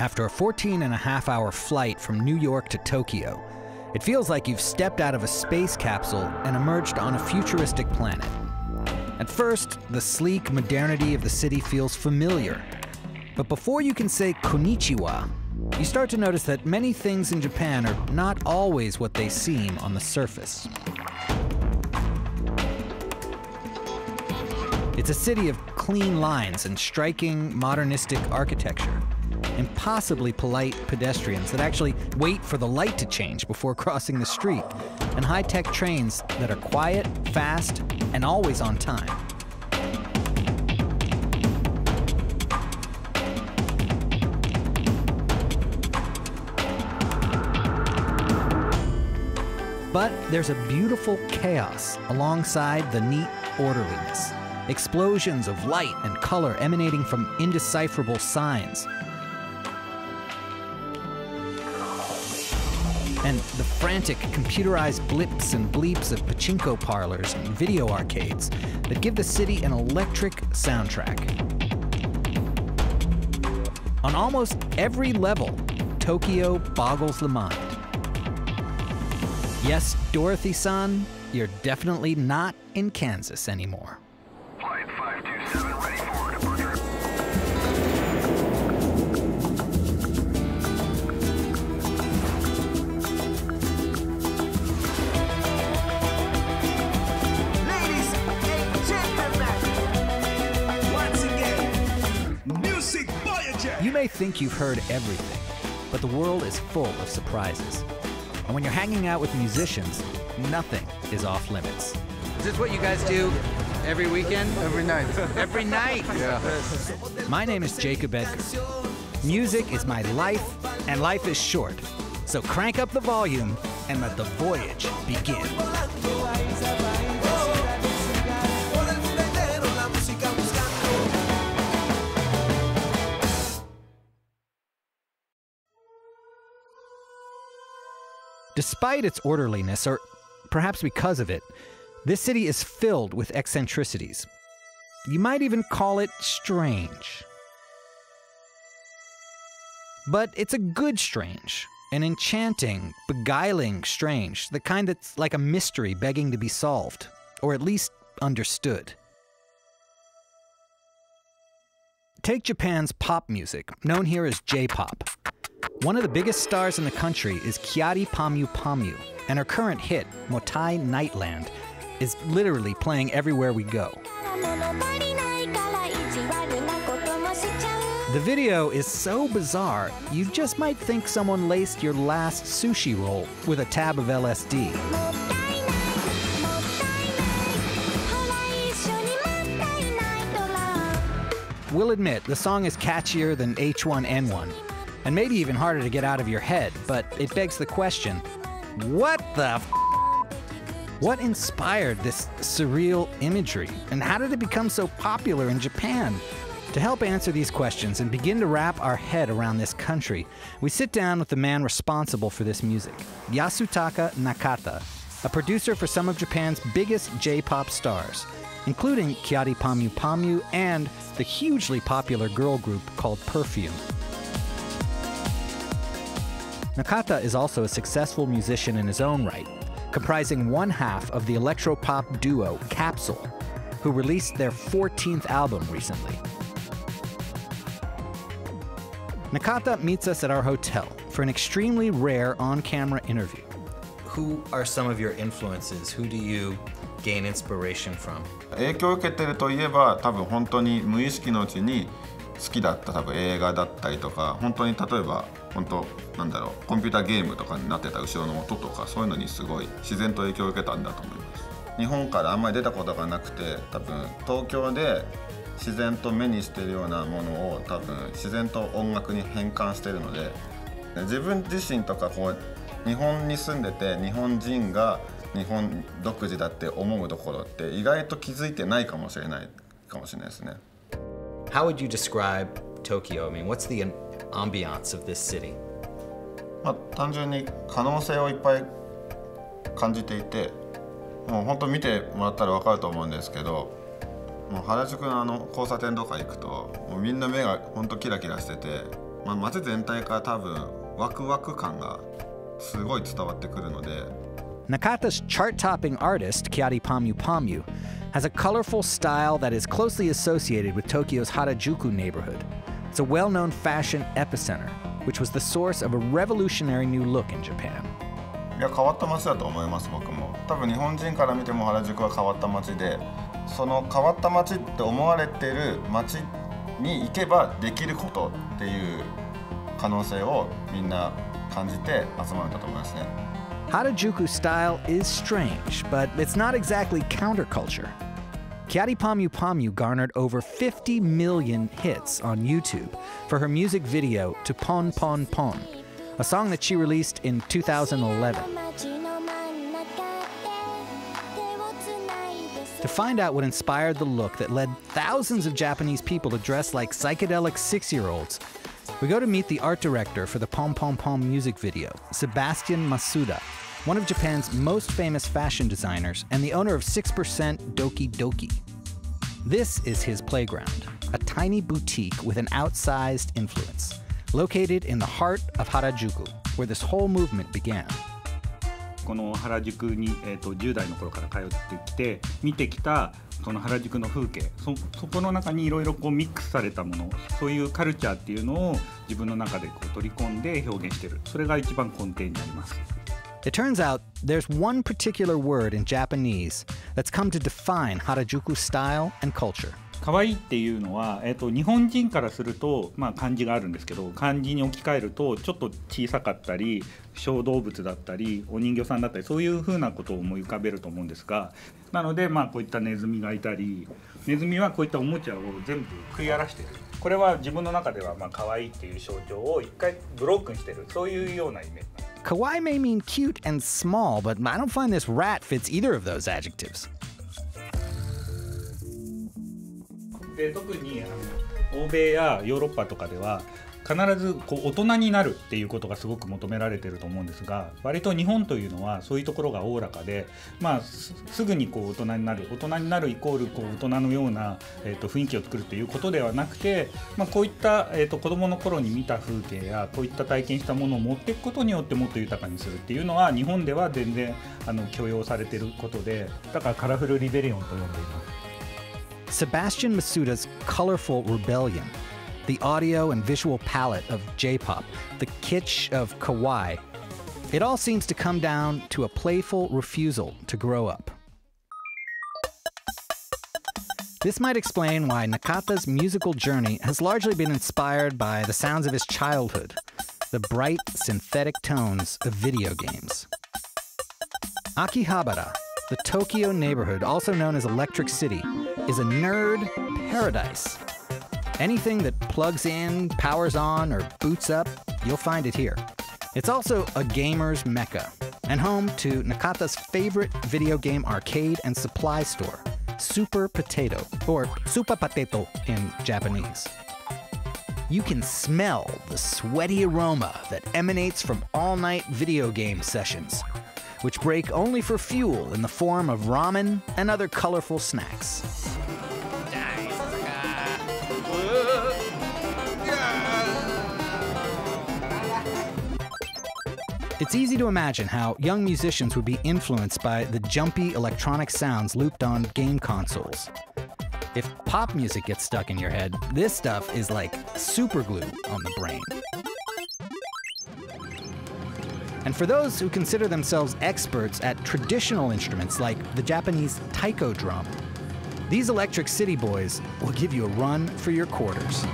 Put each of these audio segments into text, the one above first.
After a 14.5-hour flight from New York to Tokyo, it feels like you've stepped out of a space capsule and emerged on a futuristic planet. At first, the sleek modernity of the city feels familiar. But before you can say konnichiwa, you start to notice that many things in Japan are not always what they seem on the surface. It's a city of clean lines and striking modernistic architecture. Impossibly polite pedestrians that actually wait for the light to change before crossing the street, and high-tech trains that are quiet, fast, and always on time. But there's a beautiful chaos alongside the neat orderliness. Explosions of light and color emanating from indecipherable signs. And the frantic computerized blips and bleeps of Pachinko parlors and video arcades that give the city an electric soundtrack. On almost every level, Tokyo boggles the mind. Yes, Dorothy-san, you're definitely not in Kansas anymore. Flight 527 ready for departure. Ladies and gentlemen, once again, music Voyager! You may think you've heard everything, but the world is full of surprises. And when you're hanging out with musicians, nothing is off limits. Is this what you guys do every weekend? Every night. Every night? Yeah. My name is Jacob Edgar. Music is my life, and life is short. So crank up the volume and let the voyage begin. Despite its orderliness, or perhaps because of it, this city is filled with eccentricities. You might even call it strange. But it's a good strange, an enchanting, beguiling strange, the kind that's like a mystery begging to be solved, or at least understood. Take Japan's pop music, known here as J-pop. One of the biggest stars in the country is Kyari Pamyu Pamyu, and her current hit, Motai Nightland, is literally playing everywhere we go. The video is so bizarre, you just might think someone laced your last sushi roll with a tab of LSD. We'll admit, the song is catchier than H1N1, and maybe even harder to get out of your head, but it begs the question, what the f***? What inspired this surreal imagery, and how did it become so popular in Japan? To help answer these questions and begin to wrap our head around this country, we sit down with the man responsible for this music, Yasutaka Nakata, a producer for some of Japan's biggest J-pop stars, including Kyari Pamyu Pamyu and the hugely popular girl group called Perfume. Nakata is also a successful musician in his own right, comprising one half of the electropop duo Capsule, who released their 14th album recently. Nakata meets us at our hotel for an extremely rare on-camera interview. Who are some of your influences? Who do you gain inspiration from? 影響を受けてるといえば、多分本当に無意識のうちに好きだった多分映画だったりとか、本当に例えば本当なんだろう、コンピューターゲームとかになってた後ろの音とか、そういうのにすごい自然と影響を受けたんだと思います。日本からあんまり出たことがなくて、多分東京で自然と目にしているようなものを多分自然と音楽に変換しているので、自分自身とかこう日本に住んでて日本人が日本独自だって思うところって意外と気づいてないかもしれないですね。How would you describe Tokyo? I mean, what's the ambiance of this city? まあ単純に可能性をいっぱい感じていて、もう本当見てもらったら分かると思うんですけど、もう原宿の交差点とか行くともうみんな目が本当キラキラしてて、街全体から多分ワクワク感がすごい伝わってくるので。Nakata's chart-topping artist, Kyari Pamyu Pamyu, has a colorful style that is closely associated with Tokyo's Harajuku neighborhood. It's a well-known fashion epicenter, which was the source of a revolutionary new look in Japan. いや変わった街だと思います。僕も多分日本人から見ても原宿は変わった街で、その変わった街って思われてる街に行けばできることっていう可能性をみんな感じて集まるんだと思いますね。Harajuku style is strange, but it's not exactly counterculture. Kyari Pamyu Pamyu garnered over 50 million hits on YouTube for her music video to Pon Pon Pon, a song that she released in 2011. To find out what inspired the look that led thousands of Japanese people to dress like psychedelic 6-year-olds, we go to meet the art director for the Pom Pom Pom music video, Sebastian Masuda, one of Japan's most famous fashion designers and the owner of 6% Doki Doki. This is his playground, a tiny boutique with an outsized influence, located in the heart of Harajuku, where this whole movement began. この原宿に、10代の頃から通ってきて見てきたその原宿の風景、そこの中にいろいろこうミックスされたもの、そういうカルチャーっていうのを自分の中でこう取り込んで表現している。それが一番根底にあります。It turns out there's one particular word in Japanese that's come to define Harajuku's style and culture. 可愛いっていうのは、日本人からすると、漢字があるんですけど、漢字に置き換えるとちょっと小さかったり小動物だったりお人形さんだったりそういうふうなことを思い浮かべると思うんですが、なのでこういったネズミがいたり、ネズミはこういったおもちゃを全部食い荒らしてる。これは自分の中では可愛いっていう象徴を一回ブロックにしてる、そういうようなイメージ。Kawaii may mean cute and small, but I don't find this rat fits either of those adjectives. で特に欧米やヨーロッパとかでは必ずこう大人になるっていうことがすごく求められていると思うんですが、割と日本というのはそういうところがおおらかで、すぐにこう大人になるイコールこう大人のような、雰囲気を作るっていうことではなくて、こういった、子どもの頃に見た風景やこういった体験したものを持っていくことによってもっと豊かにするっていうのは日本では全然許容されていることで、だからカラフルリベリオンと呼んでいます。Sebastian Masuda's colorful rebellion, the audio and visual palette of J-pop, the kitsch of kawaii, it all seems to come down to a playful refusal to grow up. This might explain why Nakata's musical journey has largely been inspired by the sounds of his childhood, the bright, synthetic tones of video games. Akihabara, the Tokyo neighborhood, also known as Electric City, is a nerd paradise. Anything that plugs in, powers on, or boots up, you'll find it here. It's also a gamer's mecca, and home to Nakata's favorite video game arcade and supply store, Super Potato, or Super Potato in Japanese. You can smell the sweaty aroma that emanates from all-night video game sessions, which break only for fuel in the form of ramen and other colorful snacks. It's easy to imagine how young musicians would be influenced by the jumpy electronic sounds looped on game consoles. If pop music gets stuck in your head, this stuff is like superglue on the brain. And for those who consider themselves experts at traditional instruments like the Japanese taiko drum, these Electric City boys will give you a run for your quarters.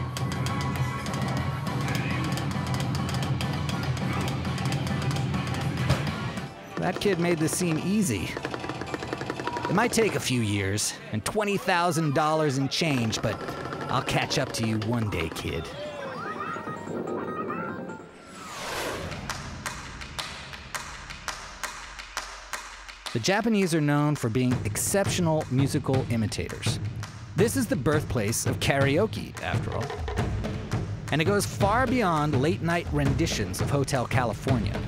That kid made this seem easy. It might take a few years and $20,000 in change, but I'll catch up to you one day, kid. The Japanese are known for being exceptional musical imitators. This is the birthplace of karaoke, after all. And it goes far beyond late-night renditions of Hotel California.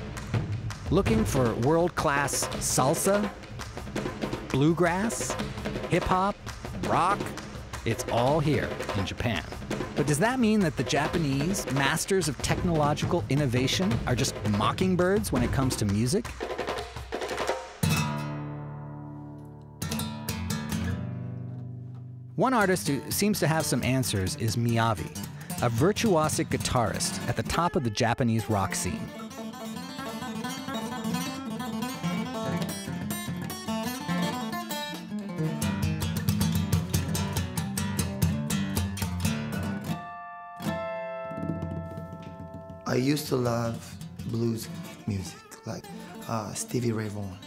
Looking for world-class salsa, bluegrass, hip-hop, rock, It's all here in Japan. But does that mean that the Japanese, masters of technological innovation, are just mockingbirds when it comes to music? One artist who seems to have some answers is Miyavi, a virtuosic guitarist at the top of the Japanese rock scene. I used to love blues music, like Stevie Ray Vaughan.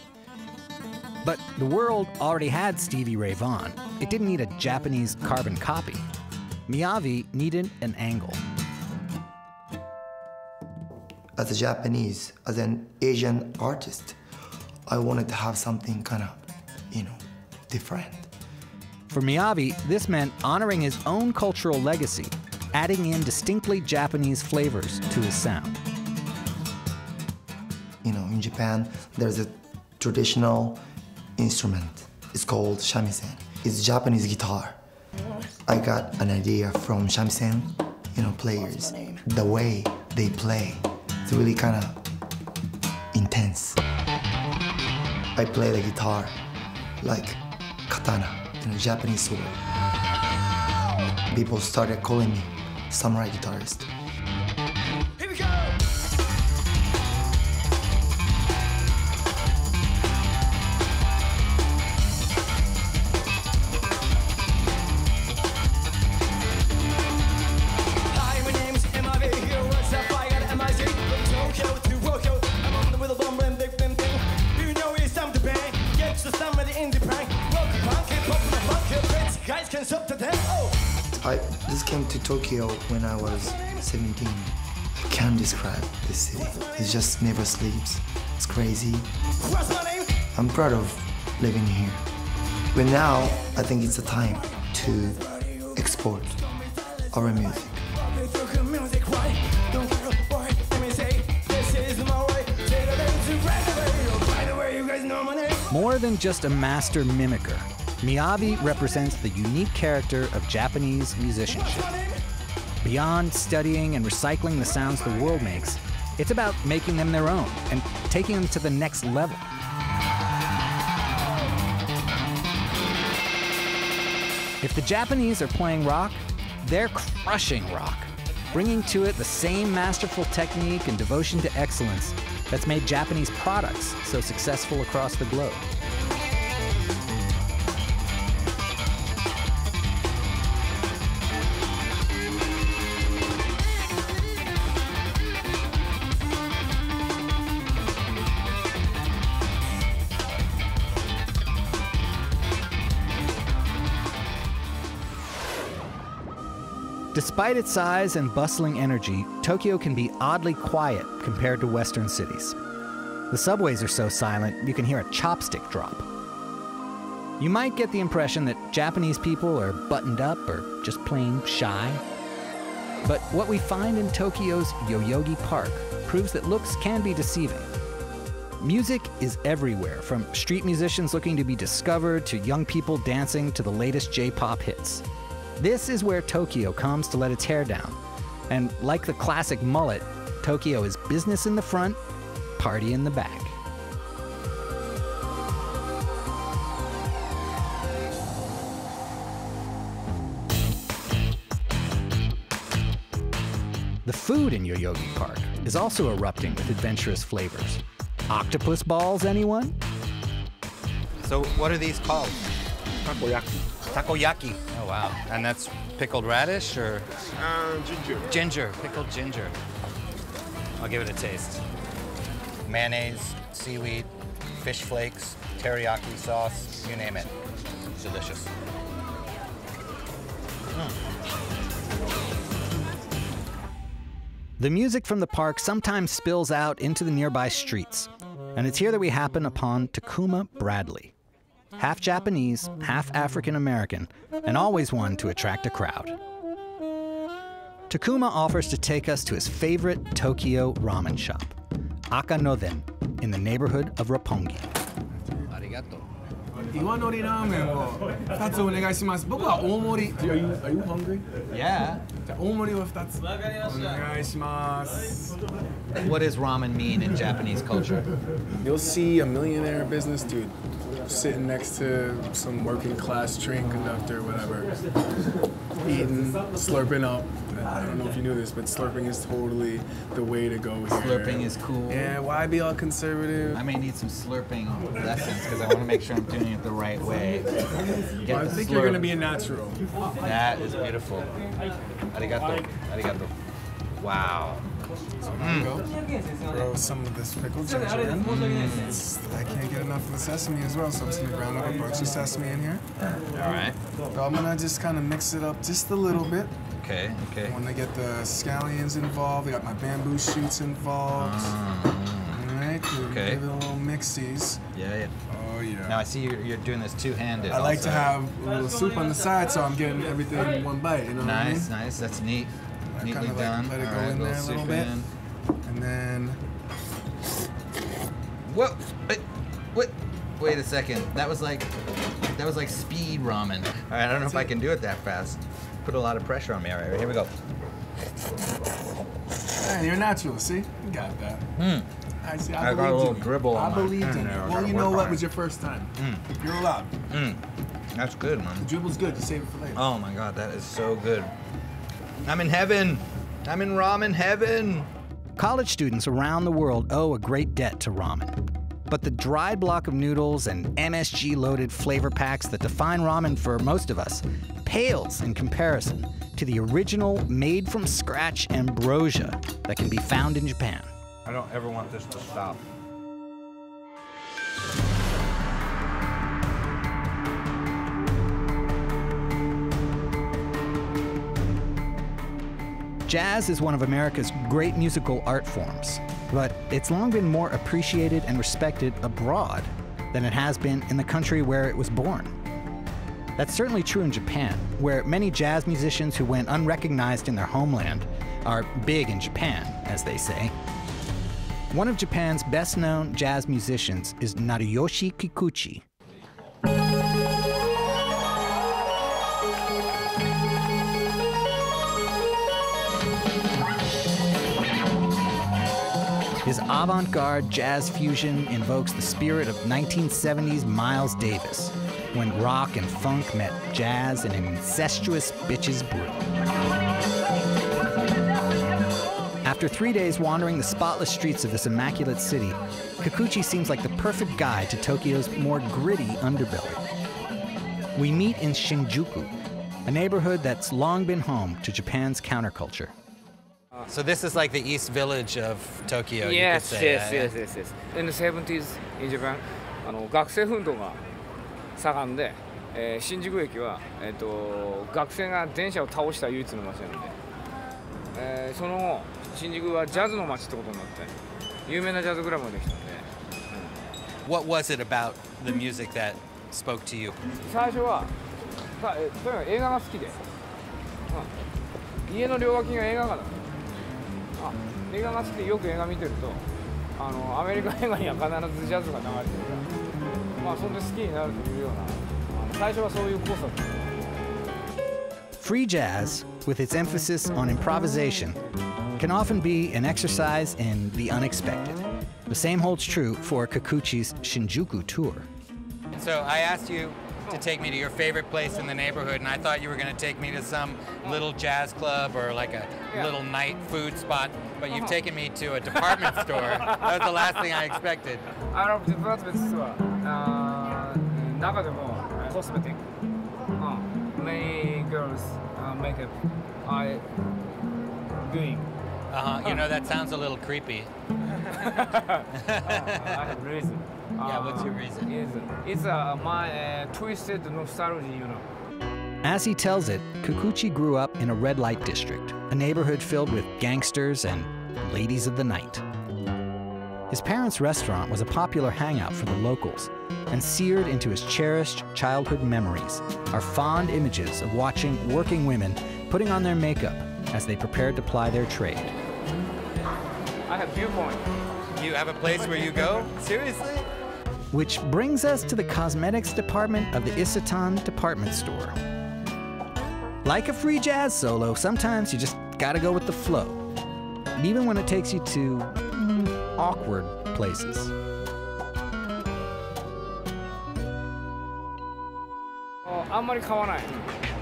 But the world already had Stevie Ray Vaughan. It didn't need a Japanese carbon copy. Miyavi needed an angle. As a Japanese, as an Asian artist, I wanted to have something kind of, different. For Miyavi, this meant honoring his own cultural legacy, adding in distinctly Japanese flavors to his sound. In Japan, there's a traditional instrument. It's called shamisen. It's Japanese guitar. I got an idea from shamisen, players. The way they play, it's really kind of intense. I play the guitar like katana, Japanese sword. People started calling me samurai guitarist. Here we go! Hi, my name's MIV. Here, what's up? I got MIZ. From Tokyo to Tokyo. I'm on the wheel bomb and big thing. You know it's time to bang. Get to some of the indie prank. Rock, punk, hip hop, funk, Brits. Guys can stop the dance. Oh! I just came to Tokyo when I was 17. I can't describe this city. It just never sleeps. It's crazy. What's my name? I'm proud of living here. But now, I think it's the time to export our music. More than just a master mimicker, Miyavi represents the unique character of Japanese musicianship. Beyond studying and recycling the sounds the world makes, it's about making them their own and taking them to the next level. If the Japanese are playing rock, they're crushing rock, bringing to it the same masterful technique and devotion to excellence that's made Japanese products so successful across the globe. Despite its size and bustling energy, Tokyo can be oddly quiet compared to Western cities. The subways are so silent, you can hear a chopstick drop. You might get the impression that Japanese people are buttoned up or just plain shy. But what we find in Tokyo's Yoyogi Park proves that looks can be deceiving. Music is everywhere, from street musicians looking to be discovered to young people dancing to the latest J-pop hits. This is where Tokyo comes to let its hair down. And like the classic mullet, Tokyo is business in the front, party in the back. The food in Yoyogi Park is also erupting with adventurous flavors. Octopus balls, anyone? So what are these called? Takoyaki. Takoyaki. Oh, wow. And that's pickled radish or? Ginger. Ginger, pickled ginger. I'll give it a taste. Mayonnaise, seaweed, fish flakes, teriyaki sauce, you name it. Delicious. The music from the park sometimes spills out into the nearby streets, and it's here that we happen upon Takuma Bradley. Half Japanese, half African-American, and always one to attract a crowd. Takuma offers to take us to his favorite Tokyo ramen shop, Akanoden, in the neighborhood of Roppongi. Arigato. 岩のりラーメンを2つお願いします。僕は大盛り。Are you hungry? Yeah. じゃあ大盛りを2つお願いします。 What does ramen mean in Japanese culture? You'll see a millionaire business dude sitting next to some working class train conductor, whatever, eating, slurping up. I don't know if you knew this, but slurping is totally the way to go here. Slurping is cool. Yeah, why be all conservative? I may need some slurping lessons because I want to make sure I'm doing it the right way. Well, I think you're going to be a natural. That is beautiful. Arigato. Arigato. Wow. So here we go. Throw some of this pickled ginger in. I can't get enough of the sesame as well, so I'm just going to ground up a bunch of sesame in here. All right. So I'm going to just kind of mix it up just a little bit. Okay, okay. When I get the scallions involved, I got my bamboo shoots involved. All right, okay. Give it a little mixies. Yeah. Oh yeah. Now I see you're doing this two-handed. I like to have a little soup on the side, so I'm getting everything in one bite. You know what I mean? Nice. That's neat. I Neatly kind of done. let it go All right, in there a little bit, in. and then. Whoa! Wait a second. That was like speed ramen. All right, I don't know if I can do it that fast. Put a lot of pressure on me. All right, here we go. Hey, you're natural. See, you got that. I see. I got a little dribble on I believed in you. there. Well, you know what? Was your first time. You're allowed. That's good, man. The dribble's good. You save it for later. Oh my God, that is so good. I'm in heaven. I'm in ramen heaven. College students around the world owe a great debt to ramen. But the dried block of noodles and MSG-loaded flavor packs that define ramen for most of us pales in comparison to the original made-from-scratch ambrosia that can be found in Japan. I don't ever want this to stop. Jazz is one of America's great musical art forms, but it's long been more appreciated and respected abroad than it has been in the country where it was born. That's certainly true in Japan, where many jazz musicians who went unrecognized in their homeland are big in Japan, as they say. One of Japan's best-known jazz musicians is Naruyoshi Kikuchi. His avant-garde jazz fusion invokes the spirit of 1970s Miles Davis, when rock and funk met jazz in an incestuous bitches brew. After 3 days wandering the spotless streets of this immaculate city, Kikuchi seems like the perfect guide to Tokyo's more gritty underbelly. We meet in Shinjuku, a neighborhood that's long been home to Japan's counterculture. So this is like the East Village of Tokyo, yes, you could say. Yes. In the 70s in Japan, 学生運動が盛んで、新宿駅は、学生が電車を倒した唯一の街なので、その後新宿はジャズの街ってことになって有名なジャズクラブができたんで。What was it about the music that spoke to you? 最初はとにかく映画が好きで、家の両脇が映画館だった。映画が好きでよく映画見てると、アメリカ映画には必ずジャズが流れてるから、そんで好きになるというような、最初はそういうコースだった。Free jazz, with its emphasis on improvisation, can often be an exercise in the unexpected. The same holds true for Kikuchi's Shinjuku tour. So I asked you to take me to your favorite place in the neighborhood, and I thought you were going to take me to some little jazz club or like a little night food spot, but you've taken me to a department store. That was the last thing I expected. Department store, 中でもコスメティック、many girls makeup are doing. You know, that sounds a little creepy. I have reason. Yeah, what's your reason? It's my twisted nostalgia, you know. As he tells it, Kikuchi grew up in a red light district, a neighborhood filled with gangsters and ladies of the night. His parents' restaurant was a popular hangout for the locals, and seared into his cherished childhood memories are fond images of watching working women putting on their makeup as they prepared to ply their trade. I have viewpoint. You have a place where you go? Seriously? Which brings us to the cosmetics department of the Isetan department store. Like a free jazz solo, sometimes you just gotta go with the flow, even when it takes you to awkward places.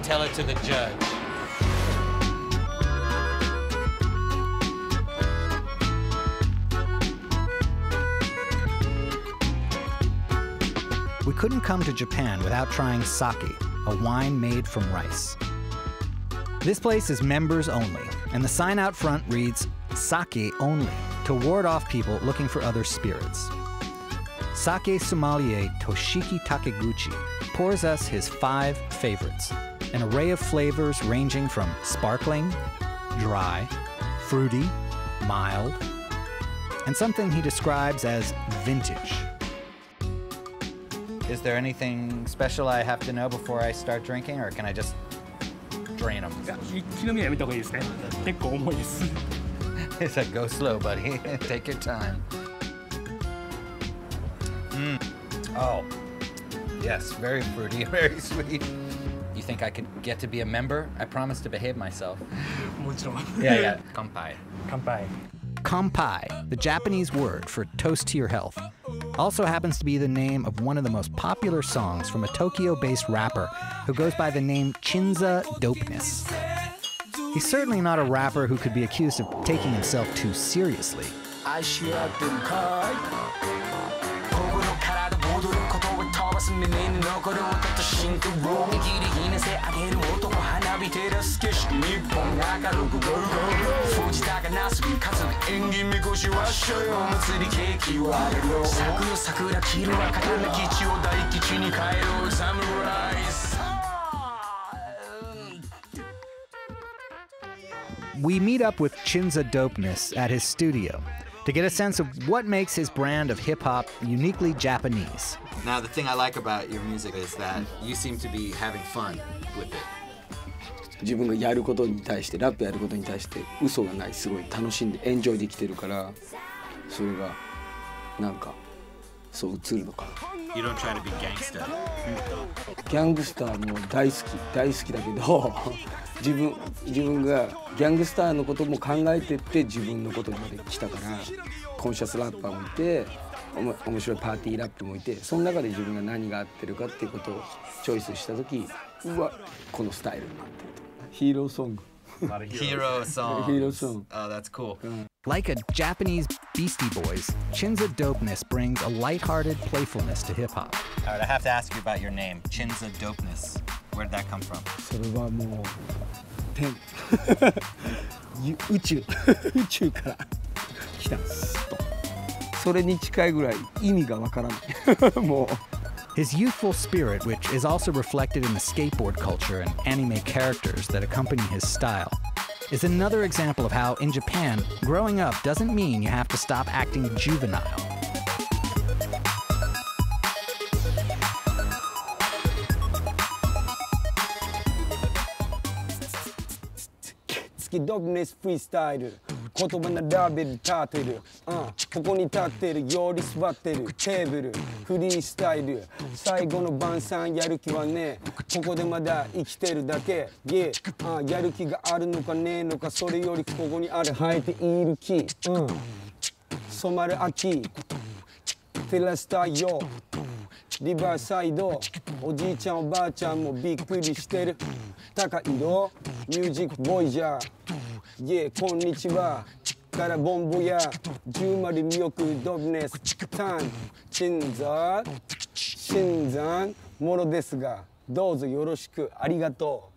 Tell it to the judge. We couldn't come to Japan without trying sake, a wine made from rice. This place is members only, and the sign out front reads, "Sake only," to ward off people looking for other spirits. Sake sommelier Toshiki Takeguchi pours us his 5 favorites, an array of flavors ranging from sparkling, dry, fruity, mild, and something he describes as vintage. Is there anything special I have to know before I start drinking, or can I just drain them? He said, go slow, buddy. Take your time. Oh, yes, very fruity, very sweet. You think I could get to be a member? I promise to behave myself. Yeah. Kanpai. Kanpai, the Japanese word for toast to your health, also happens to be the name of one of the most popular songs from a Tokyo-based rapper who goes by the name Chinza Dopeness. He's certainly not a rapper who could be accused of taking himself too seriously. We meet up with Chinza Dopeness at his studio to get a sense of what makes his brand of hip-hop uniquely Japanese. Now, the thing I like about your music is that you seem to be having fun with it. 自分がやることに対してラップやることに対して嘘がないすごい楽しんでエンジョイできてるからそれがなんかそう映るのかな。You don't try to be gangster. ギャングスターも大好きだけど自分がギャングスターのことも考えてって自分のことまで来たからコンシャスラッパーもいて面白いパーティーラップもいてその中で自分が何が合ってるかっていうことをチョイスした時うわこのスタイルになってると。ヒーローソング。Hero songs. Hero song. Oh, that's cool. Like a Japanese Beastie Boys, Chinza Dopeness brings a lighthearted playfulness to hip-hop. All right, I have to ask you about your name, Chinza Dopeness. Where did that come from? それはもう天宇宙から来たんですと。それに近いぐらい意味がわからないもう。His youthful spirit, which is also reflected in the skateboard culture and anime characters that accompany his style, is another example of how, in Japan, growing up doesn't mean you have to stop acting juvenile. Dopeness freestyler 言葉並べるタートル、ここに立ってるより座ってるテーブルフリースタイル最後の晩餐やる気はねここでまだ生きてるだけ、やる気があるのかねえのかそれよりここにある生えている木、染まる秋照らしたよリバーサイドおじいちゃんおばあちゃんもびっくりしてる高い色ミュージックボイジャーこんにちはからボンボや10まで魅力ドブネスタン新山ものですがどうぞよろしくありがとう。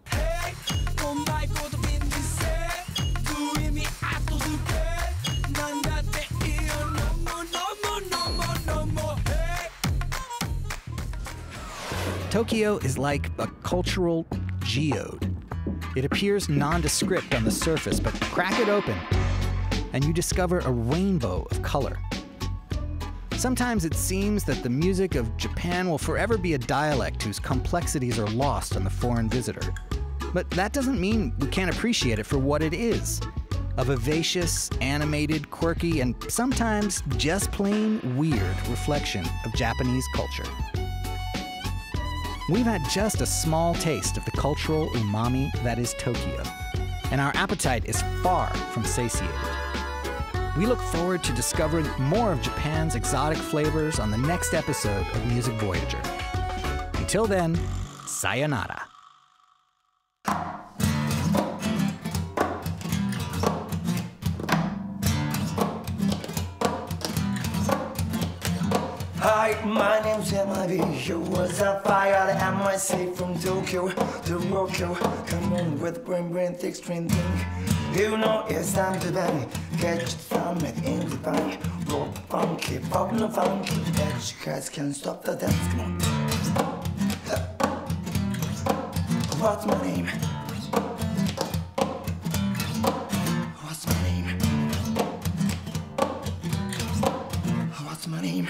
Tokyo is like a cultural geode. It appears nondescript on the surface, but crack it open, and you discover a rainbow of color. Sometimes it seems that the music of Japan will forever be a dialect whose complexities are lost on the foreign visitor. But that doesn't mean we can't appreciate it for what it is. a vivacious, animated, quirky, and sometimes just plain weird reflection of Japanese culture. We've had just a small taste of the cultural umami that is Tokyo, and our appetite is far from satiated. We look forward to discovering more of Japan's exotic flavors on the next episode of Music Voyager. Until then, sayonara. Hi, my name's MIB. You was a fire, am I safe from Tokyo to Tokyo? Come on with brain, thick string thing. You know it's time to bang. Catch some in the bank. Rock funky, pop no funky. Edge guys can't stop the dance. Come on. What's my name? What's my name? What's my name?